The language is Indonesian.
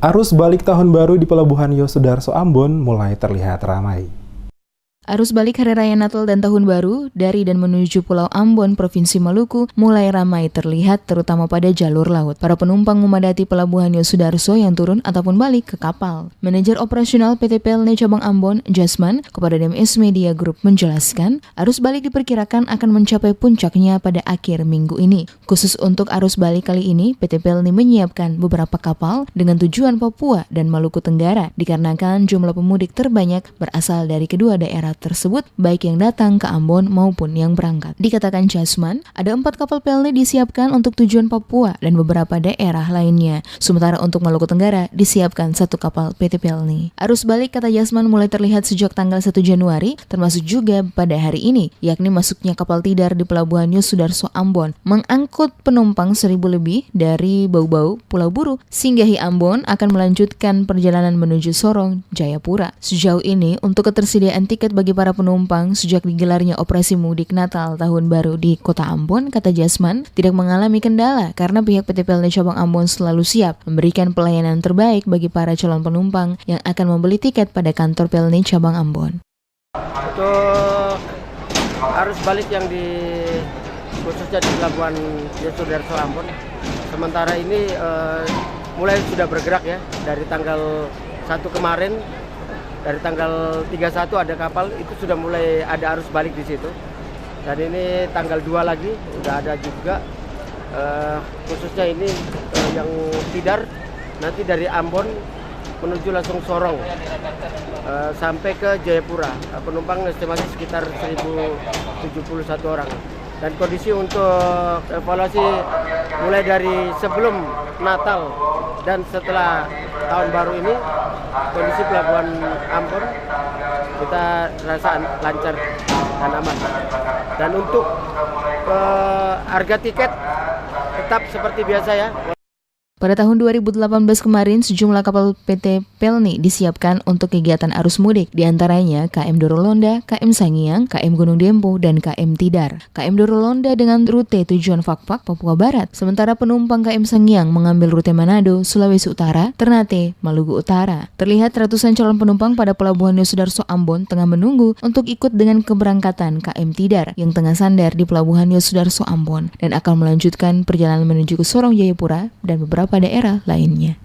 Arus balik tahun baru di Pelabuhan Yosudarso Ambon mulai terlihat ramai. Arus balik Hari Raya Natal dan Tahun Baru dari dan menuju Pulau Ambon, Provinsi Maluku mulai ramai terlihat terutama pada jalur laut. Para penumpang memadati Pelabuhan Yosudarso yang turun ataupun balik ke kapal. Manajer operasional PT Pelni Cabang Ambon, Jasman, kepada DMS Media Group menjelaskan, arus balik diperkirakan akan mencapai puncaknya pada akhir minggu ini. Khusus untuk arus balik kali ini, PT Pelni menyiapkan beberapa kapal dengan tujuan Papua dan Maluku Tenggara, dikarenakan jumlah pemudik terbanyak berasal dari kedua daerah tersebut, baik yang datang ke Ambon maupun yang berangkat. Dikatakan Jasman, ada 4 kapal Pelni disiapkan untuk tujuan Papua dan beberapa daerah lainnya. Sementara untuk Maluku Tenggara disiapkan 1 kapal PT Pelni. Arus balik, kata Jasman, mulai terlihat sejak tanggal 1 Januari, termasuk juga pada hari ini, yakni masuknya kapal tidar di Pelabuhan Yosudarso Ambon, mengangkut penumpang 1.000 lebih dari Bau-Bau, Pulau Buru, singgahi Ambon akan melanjutkan perjalanan menuju Sorong, Jayapura. Sejauh ini, untuk ketersediaan tiket bagi para penumpang sejak digelarnya operasi mudik Natal Tahun Baru di Kota Ambon, kata Jasman, tidak mengalami kendala karena pihak PT Pelni Cabang Ambon selalu siap memberikan pelayanan terbaik bagi para calon penumpang yang akan membeli tiket pada kantor Pelni Cabang Ambon. Untuk arus balik yang khususnya di Pelabuhan Yosudarso Ambon, sementara ini mulai sudah bergerak ya, dari tanggal 1 kemarin. Dari tanggal 31 ada kapal, itu sudah mulai ada arus balik di situ. Dan ini tanggal 2 lagi sudah ada juga, khususnya ini yang tidar nanti dari Ambon menuju langsung Sorong sampai ke Jayapura. Penumpang estimasi sekitar 1.071 orang. Dan kondisi untuk evaluasi mulai dari sebelum Natal dan setelah Tahun Baru ini, kondisi Pelabuhan Ambon kita rasa lancar dan aman. Dan untuk harga tiket tetap seperti biasa ya. Pada tahun 2018 kemarin, sejumlah kapal PT Pelni disiapkan untuk kegiatan arus mudik, diantaranya KM Dorolonda, KM Sangiang, KM Gunung Dempo, dan KM Tidar. KM Dorolonda dengan rute tujuan Fakfak, Papua Barat, sementara penumpang KM Sangiang mengambil rute Manado, Sulawesi Utara, Ternate, Maluku Utara. Terlihat ratusan calon penumpang pada Pelabuhan Yosudarso Ambon tengah menunggu untuk ikut dengan keberangkatan KM Tidar yang tengah sandar di Pelabuhan Yosudarso Ambon dan akan melanjutkan perjalanan menuju ke Sorong Jayapura dan beberapa daerah lainnya.